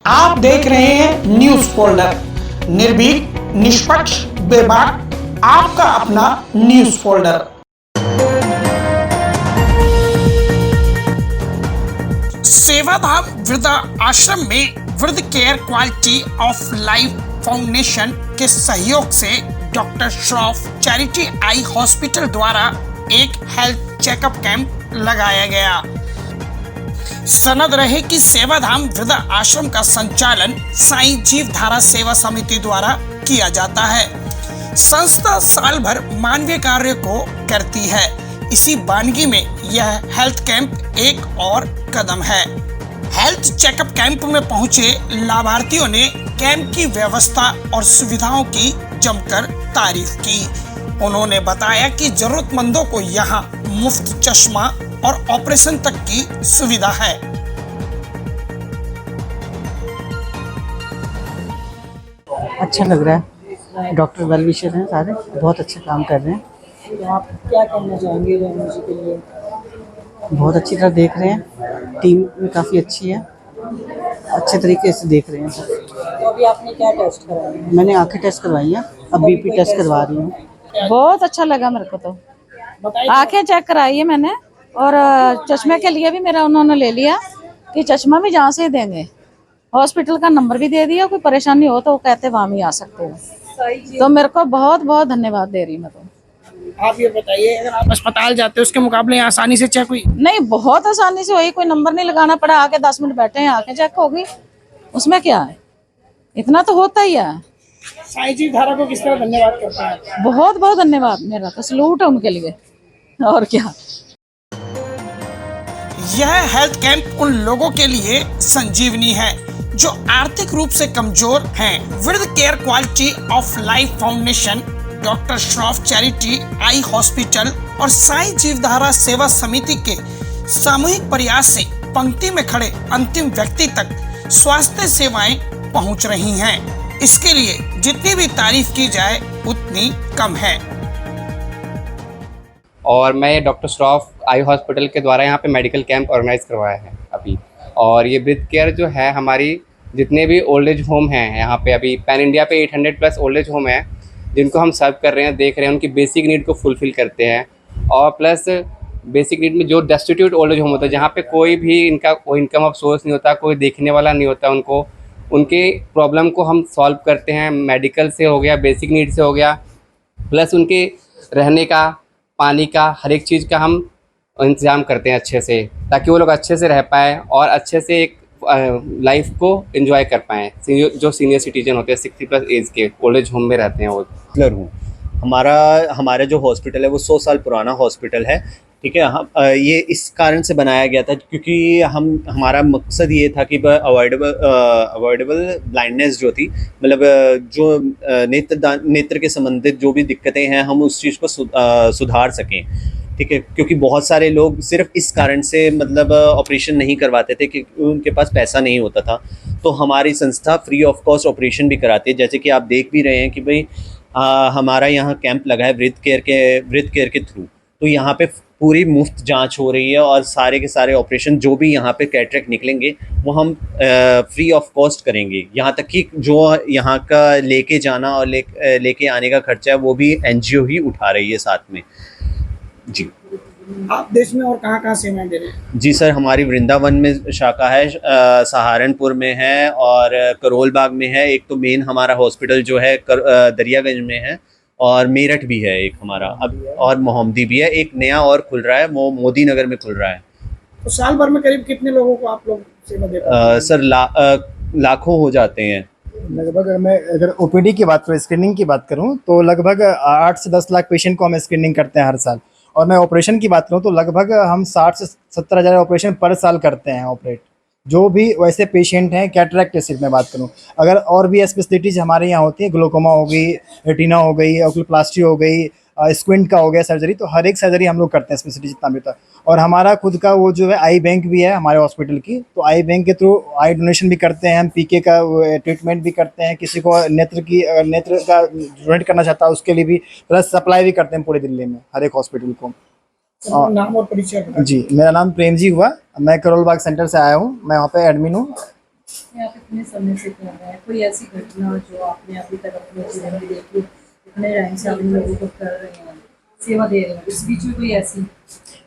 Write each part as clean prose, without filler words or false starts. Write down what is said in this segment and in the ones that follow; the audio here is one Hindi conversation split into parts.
आप देख रहे हैं न्यूज फोल्डर, निर्भीक, निष्पक्ष, बेबाक, आपका अपना न्यूज फोल्डर। सेवाधाम वृद्ध आश्रम में वृद्ध care quality of life foundation के सहयोग से doctor Shroff charity eye hospital द्वारा एक हेल्थ चेकअप कैंप लगाया गया। सनद रहे कि सेवाधाम वृद्ध आश्रम का संचालन साईं जीवधारा सेवा समिति द्वारा किया जाता है। संस्था साल भर मानवीय कार्य को करती है। इसी वानगी में यह हेल्थ कैंप एक और कदम है। हेल्थ चेकअप कैंप में पहुंचे लाभार्थियों ने कैंप की व्यवस्था और सुविधाओं की जमकर तारीफ की। उन्होंने बताया कि जरूरतमंदों को यहां मुफ्त चश्मा और ऑपरेशन तक की सुविधा है। अच्छा लग रहा है, डॉक्टर वेलविशर हैं सारे, बहुत अच्छा काम कर रहे हैं। तो आप क्या कहना चाहेंगे रेमोजी के लिए? बहुत अच्छी तरह देख रहे हैं, टीम में काफ़ी अच्छी है, अच्छे तरीके से देख रहे हैं। तो अभी आपने क्या टेस्ट कराया है? मैंने आंखें टेस्ट करवाई हैं, अब बीपी टेस्ट करवा रही हूँ। बहुत अच्छा लगा मेरे को तो। बताइए। आंखें चेक कराई है मैंने और चश्मे के लिए भी मेरा उन्होंने ले लिया कि चश्मा भी जहाँ से देंगे। हॉस्पिटल का नंबर भी दे दिया, कोई परेशानी हो तो वो कहते वहाँ भी आ सकते हो। तो मेरे को बहुत बहुत धन्यवाद दे रही मैं तो। आप ये बताइए, अगर आप अस्पताल जाते हो उसके मुकाबले आसानी से चेक हुई? नहीं, बहुत आसानी से हुई, कोई नंबर नहीं लगाना पड़ा, आके 10 मिनट बैठे हैं, आंखें चेक होगी, उसमें क्या है, इतना तो होता ही है। साईं जीवधारा को किस तरह धन्यवाद करते हैं? बहुत बहुत धन्यवाद, मेरा तो सलूट है उनके लिए, और क्या। यह हेल्थ कैंप उन लोगों के लिए संजीवनी है जो आर्थिक रूप से कमजोर हैं। वृद्ध care quality of life foundation, doctor Shroff charity eye hospital और साईं जीवधारा सेवा समिति के सामूहिक प्रयास से पंक्ति में खड़े अंतिम व्यक्ति तक स्वास्थ्य सेवाएं पहुंच रही हैं। इसके लिए जितनी भी तारीफ की जाए उतनी कम है। और मैं डॉक्टर श्रॉफ आई हॉस्पिटल के द्वारा यहाँ पे मेडिकल कैंप ऑर्गेनाइज करवाया है अभी। और ये वृद्ध केयर जो है, हमारी जितने भी ओल्ड एज होम हैं यहाँ पे, अभी पैन इंडिया पे 800+ ओल्ड एज होम है जिनको हम सर्व कर रहे हैं, देख रहे हैं, उनकी बेसिक नीड को फुलफ़िल करते हैं। और प्लस बेसिक नीड में जो डेस्टिट्यूट ओल्ड एज होम होता है, जहाँ पे कोई भी इनका कोई इनकम ऑफ सोर्स नहीं होता, कोई देखने वाला नहीं होता, उनको उनके प्रॉब्लम को हम सॉल्व करते हैं। मेडिकल से हो गया, बेसिक नीड से हो गया, प्लस उनके रहने का, पानी का, हर एक चीज़ का हम इंतज़ाम करते हैं अच्छे से, ताकि वो लोग अच्छे से रह पाएँ और अच्छे से एक लाइफ को एंजॉय कर पाएँ। जो सीनियर सिटीजन होते हैं 60+ एज के ओल्ड एज होम में रहते हैं वो। काउंसलर हूँ। हमारा जो हॉस्पिटल है वो 100 साल पुराना हॉस्पिटल है, ठीक है। हम ये इस कारण से बनाया गया था क्योंकि हमारा मकसद ये था कि अवॉइडेबल ब्लाइंडनेस जो थी, मतलब जो नेत्र के संबंधित जो भी दिक्कतें हैं, हम उस चीज़ को सुधार सकें, ठीक है। क्योंकि बहुत सारे लोग सिर्फ इस कारण से मतलब ऑपरेशन नहीं करवाते थे कि उनके पास पैसा नहीं होता था। तो हमारी संस्था फ्री ऑफ कॉस्ट ऑपरेशन भी कराती है, जैसे कि आप देख भी रहे हैं कि भाई हमारा यहाँ कैंप लगा है वृद्ध केयर के थ्रू। तो यहाँ पे पूरी मुफ्त जांच हो रही है और सारे के सारे ऑपरेशन जो भी यहाँ पे कैटरेक्ट निकलेंगे वो हम फ्री ऑफ कॉस्ट करेंगे। यहाँ तक कि जो यहाँ का लेके जाना और लेके आने का खर्चा है वो भी NGO ही उठा रही है साथ में जी। आप देश में और कहाँ सेवाएं दे रहे हैं? जी सर, हमारी वृंदावन में शाखा है, सहारनपुर में है और करोल बाग में है। एक तो मेन हमारा हॉस्पिटल जो है दरियागंज में है, और मेरठ भी है एक हमारा, अब और मोहम्मदी भी है। एक नया और खुल रहा है, वो मोदी नगर में खुल रहा है। तो साल भर में करीब कितने लोगों को आप लोग सेवा देते हैं? सर लाखों हो जाते हैं लगभग। अगर OPD की बात करूँ, स्क्रीनिंग की बात करूँ, तो लगभग 8 से 10 लाख पेशेंट को हम स्क्रीनिंग करते हैं हर साल। और मैं ऑपरेशन की बात करूँ तो लगभग हम 60 से 70 हज़ार ऑपरेशन पर साल करते हैं ऑपरेट। जो भी वैसे पेशेंट हैं, कैटरेक्ट के सिर्फ मैं बात करूं, अगर और भी स्पेशलिटीज़ हमारे यहाँ होती है, ग्लोकोमा हो गई, रेटिना हो गई, ओक्यूलोप्लास्टी हो गई, स्क्विंट का हो गया सर्जरी, तो हर एक सर्जरी हम लोग करते हैं स्पेशलिटी जितना भी होता है। और हमारा खुद का वो जो है आई बैंक भी है हमारे हॉस्पिटल की, तो आई बैंक के थ्रू आई डोनेशन भी करते हैं हम, PK का ट्रीटमेंट भी करते हैं, किसी को नेत्र का डोनेट करना चाहता है उसके लिए भी, प्लस सप्लाई भी करते हैं पूरे दिल्ली में हर एक हॉस्पिटल को। नाम और परिचय? जी, मेरा नाम प्रेम जी हुआ, मैं करोल बाग सेंटर से आया हूँ, मैं वहाँ पे एडमिन हूँ। आप इतने समय से कर रहे हैं, कोई ऐसी घटना जो आपने अभी तक अपने जीवन में देखी, इतने टाइम से आप इन लोगों को कर रहे हैं, सेवा दे रहे हैं, इस बीच में कोई ऐसी?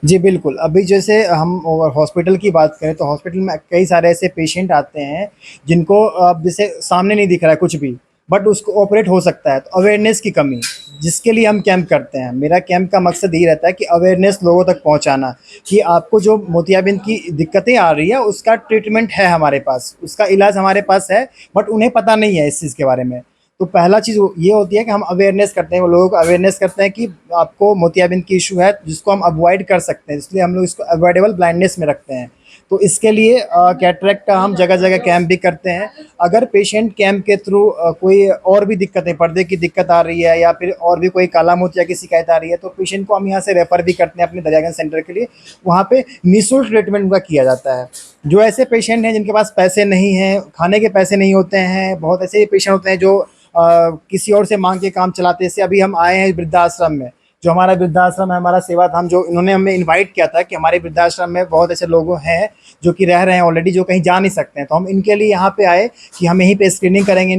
जी बिल्कुल, अभी जैसे हम हॉस्पिटल की बात करें तो हॉस्पिटल में कई सारे ऐसे पेशेंट आते हैं जिनको अब जैसे सामने नहीं दिख रहा है कुछ भी, बट उसको ऑपरेट हो सकता है। तो अवेयरनेस की कमी, जिसके लिए हम कैंप करते हैं। मेरा कैंप का मकसद यही रहता है कि अवेयरनेस लोगों तक पहुंचाना कि आपको जो मोतियाबिंद की दिक्कतें आ रही है उसका ट्रीटमेंट है हमारे पास, उसका इलाज हमारे पास है, बट उन्हें पता नहीं है इस चीज़ के बारे में। तो पहला चीज़ ये होती है कि हम अवेयरनेस करते हैं, वो लोगों को अवेयरनेस करते हैं कि आपको मोतियाबिंद की इशू है जिसको हम अवॉइड कर सकते हैं, इसलिए हम लोग इसको अवॉइडेबल ब्लाइंडनेस में रखते हैं। तो इसके लिए कैटरेक्ट का हम जगह जगह कैंप भी करते हैं। अगर पेशेंट कैंप के थ्रू कोई और भी दिक्कतें, पर्दे की दिक्कत आ रही है या फिर और भी कोई काला मोतिया की शिकायत आ रही है, तो पेशेंट को हम यहाँ से रेफ़र भी करते हैं अपने दरियागंज सेंटर के लिए। वहाँ पे निःशुल्क ट्रीटमेंट उनका किया जाता है। जो ऐसे पेशेंट हैं जिनके पास पैसे नहीं हैं, खाने के पैसे नहीं होते हैं, बहुत ऐसे पेशेंट होते हैं जो किसी और से मांग के काम चलाते हैं। जैसे अभी हम आए हैं वृद्धाश्रम में, जो हमारा वृद्धाश्रम है, हमारा सेवा धाम, जो इन्होंने हमें इनवाइट किया था कि हमारे वृद्धाश्रम में बहुत ऐसे लोग हैं जो कि रह रहे हैं ऑलरेडी, जो कहीं जा नहीं सकते हैं। तो हम इनके लिए यहाँ पे आए कि हम यहीं पे स्क्रीनिंग करेंगे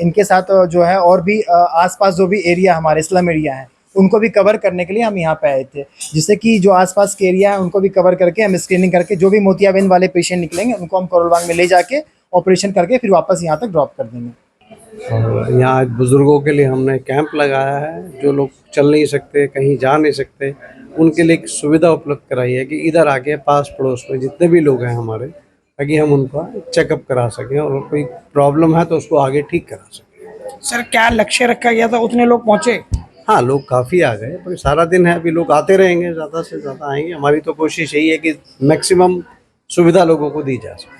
इनके साथ जो है और भी आसपास जो भी एरिया हमारे स्लम एरिया हैं उनको भी कवर करने के लिए हम यहाँ पे आए थे, जिससे कि जो आसपास के एरिया है उनको भी कवर करके हम स्क्रीनिंग करके जो भी मोतियाबिंद वाले पेशेंट निकलेंगे उनको हम करोल बाग में ले जाके ऑपरेशन करके फिर वापस यहाँ तक ड्रॉप कर देंगे। और यहाँ आज बुज़ुर्गों के लिए हमने कैंप लगाया है। जो लोग चल नहीं सकते, कहीं जा नहीं सकते, उनके लिए एक सुविधा उपलब्ध कराई है कि इधर आके पास पड़ोस में जितने भी लोग हैं हमारे, ताकि हम उनका चेकअप करा सकें और कोई प्रॉब्लम है तो उसको आगे ठीक करा सकें। सर क्या लक्ष्य रखा गया था, उतने लोग पहुंचे? हाँ, लोग काफ़ी आ गए, पर सारा दिन है, अभी लोग आते रहेंगे, ज़्यादा से ज़्यादा आएंगे। हमारी तो कोशिश यही है कि मैक्सिमम सुविधा लोगों को दी जा सके।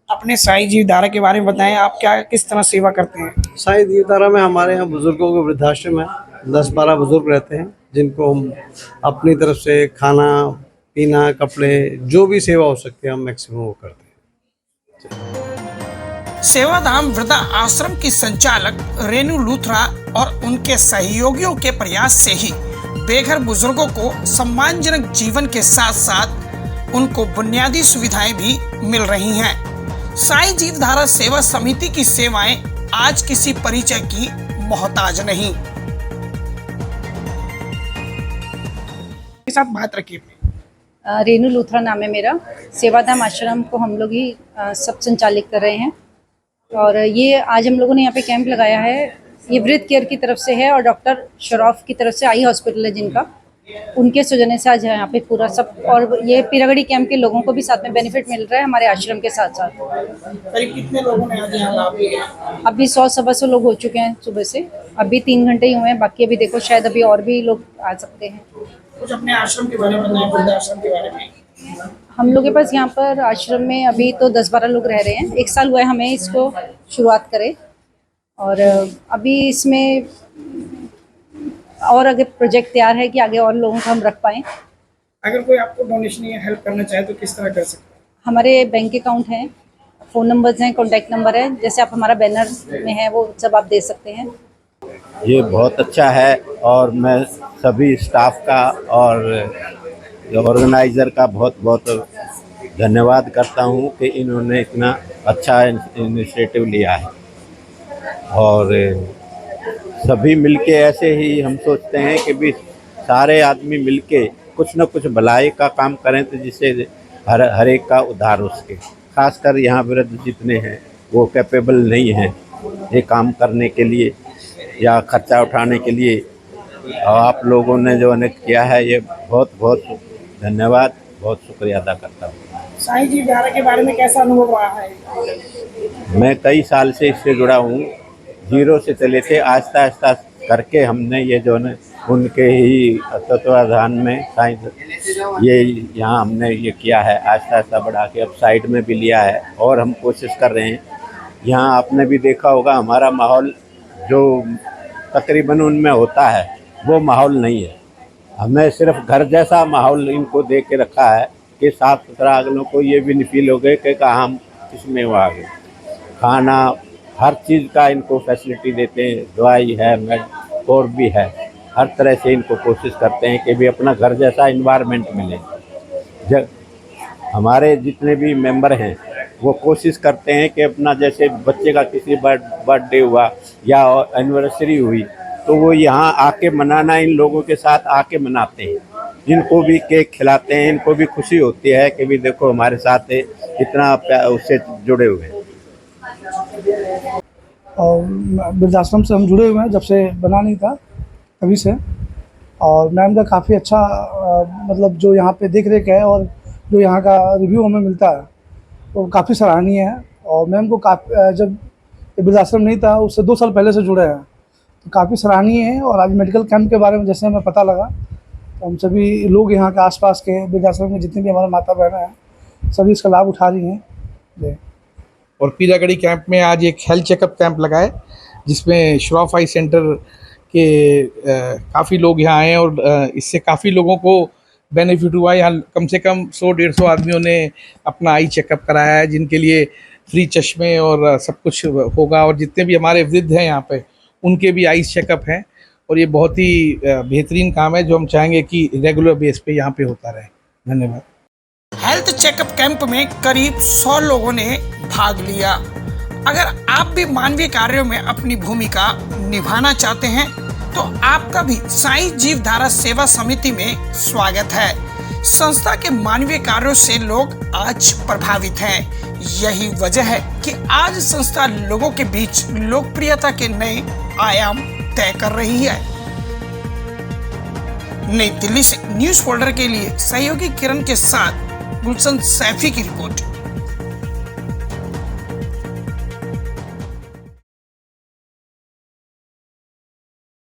अपने साई जीवधारा के बारे में बताएं, आप क्या किस तरह सेवा करते हैं? साई जीवधारा में हमारे यहाँ बुज़ुर्गों के वृद्धाश्रम है, 10-12 बुज़ुर्ग रहते हैं जिनको हम अपनी तरफ से खाना पीना, कपड़े, जो भी सेवा हो सकती है हम मैक्सिमम वो करते हैं। सेवाधाम वृद्धा आश्रम की संचालक रेनू लूथरा और उनके सहयोगियों के प्रयास से ही बेघर बुजुर्गों को सम्मानजनक जीवन के साथ साथ उनको बुनियादी सुविधाएं भी मिल रही हैं। साई जीवधारा सेवा समिति की सेवाएं आज किसी परिचय की मोहताज नहीं। के साथ बात रखिए। रेनू लूथरा नाम है मेरा। सेवाधाम आश्रम को हम लोग ही सब संचालित कर रहे हैं और ये आज हम लोगों ने यहाँ पे कैंप लगाया है। ये वृद्ध केयर की तरफ से है और डॉक्टर शरॉफ की तरफ से आई हॉस्पिटल है जिनका, उनके सौजन्य से आज यहाँ पे पूरा सब, और ये पीरागढ़ी कैंप के लोगों को भी साथ में बेनिफिट मिल रहा है हमारे आश्रम के साथ साथ। करीब कितने लोगों ने आज यहाँ लाभ लिया? अभी 100-125 लोग हो चुके हैं सुबह से, अभी 3 घंटे ही हुए हैं, बाकी अभी देखो शायद अभी और भी लोग आ सकते हैं। कुछ अपने आश्रम के बारे में बताएं, वृद्धाश्रम के बारे में। हम लोग के पास यहाँ पर आश्रम में अभी तो 10-12 लोग रह रहे हैं। 1 साल हुआ है हमें इसको शुरुआत करे और अभी इसमें और आगे प्रोजेक्ट तैयार है कि आगे और लोगों को हम रख पाएँ। अगर कोई आपको डोनेशन या हेल्प करना चाहे तो किस तरह कर सकते हैं? हमारे बैंक अकाउंट हैं, फ़ोन नंबर्स हैं, कॉन्टैक्ट नंबर है, जैसे आप हमारा बैनर में है वो सब आप दे सकते हैं। ये बहुत अच्छा है और मैं सभी स्टाफ का और ऑर्गेनाइज़र का बहुत बहुत धन्यवाद करता हूँ कि इन्होंने इतना अच्छा इनिशिएटिव लिया है। और सभी मिलके ऐसे ही हम सोचते हैं कि भी सारे आदमी मिलके कुछ न कुछ भलाई का काम करें तो जिससे हर एक का उद्धार हो सके। खासकर यहाँ वृद्ध जितने हैं वो कैपेबल नहीं हैं ये काम करने के लिए या खर्चा उठाने के लिए, और आप लोगों ने जो अनेक किया है ये बहुत बहुत धन्यवाद, बहुत शुक्रिया अदा करता हूँ। साई जीवधारा के बारे में कैसा अनुभव रहा है? मैं कई साल से इससे जुड़ा हूँ, जीरो से चले थे, आहिस्ता आहिस्ता करके हमने ये जो है उनके ही तत्वाधान में साइंस ये यहाँ हमने ये किया है, आहिस्ता आहिस्ता बढ़ा के अब साइड में भी लिया है और हम कोशिश कर रहे हैं। यहाँ आपने भी देखा होगा हमारा माहौल जो तकरीबन उनमें होता है वो माहौल नहीं है। हमने सिर्फ घर जैसा माहौल इनको दे के रखा है कि साफ़ सुथरा अगलों को ये भी नहीं फील हो गए कि कहाँ हम इसमें वो आ गए। खाना हर चीज़ का इनको फैसिलिटी देते हैं, दवाई है, मेड और भी है, हर तरह से इनको कोशिश करते हैं कि भी अपना घर जैसा इन्वायरमेंट मिले। जब हमारे जितने भी मेंबर हैं वो कोशिश करते हैं कि अपना जैसे बच्चे का किसी बर्थडे हुआ या एनिवर्सरी हुई तो वो यहाँ आके मनाना इन लोगों के साथ आके मनाते हैं। इनको भी केक खिलाते हैं, इनको भी खुशी होती है कि भी देखो हमारे साथ कितना उससे जुड़े हुए हैं। और वृद्धाश्रम से हम जुड़े हुए हैं जब से बना नहीं था तभी से। और मैम का काफ़ी अच्छा मतलब जो यहाँ पे देख रेख है और जो यहाँ का रिव्यू हमें मिलता है वो काफ़ी सराहनीय है। और मैम को जब वृद्धाश्रम नहीं था उससे 2 साल पहले से जुड़े हैं तो काफ़ी सराहनीय है। और आज मेडिकल कैंप के बारे में जैसे हमें पता लगा तो हम सभी लोग यहाँ के आसपास के वृद्धाश्रम में जितने भी हमारे माता बहनें हैं सभी इसका लाभ उठा रही हैं। और पीरागढ़ी कैंप में आज एक हेल्थ चेकअप कैंप लगा है जिसमें श्रॉफ आई सेंटर के काफ़ी लोग यहाँ आए और इससे काफ़ी लोगों को बेनिफिट हुआ। यहाँ कम से कम 100-150 आदमियों ने अपना आई चेकअप कराया है जिनके लिए फ्री चश्मे और सब कुछ होगा। और जितने भी हमारे वृद्ध हैं यहाँ पे उनके भी आई चेकअप हैं और ये बहुत ही बेहतरीन काम है जो हम चाहेंगे कि रेगुलर बेस पे यहाँ पे होता रहे। धन्यवाद। हेल्थ चेकअप कैंप में करीब 100 लोगों ने भाग लिया। अगर आप भी मानवीय कार्यों में अपनी भूमिका निभाना चाहते हैं तो आपका भी साईं जीवधारा सेवा समिति में स्वागत है। संस्था के मानवीय कार्यों से लोग आज प्रभावित हैं। यही वजह है कि आज संस्था लोगों के बीच लोकप्रियता के नए आयाम तय कर रही है। नई दिल्ली से न्यूज फोल्डर के लिए सहयोगी किरण के साथ गुलशन सैफी की रिपोर्ट।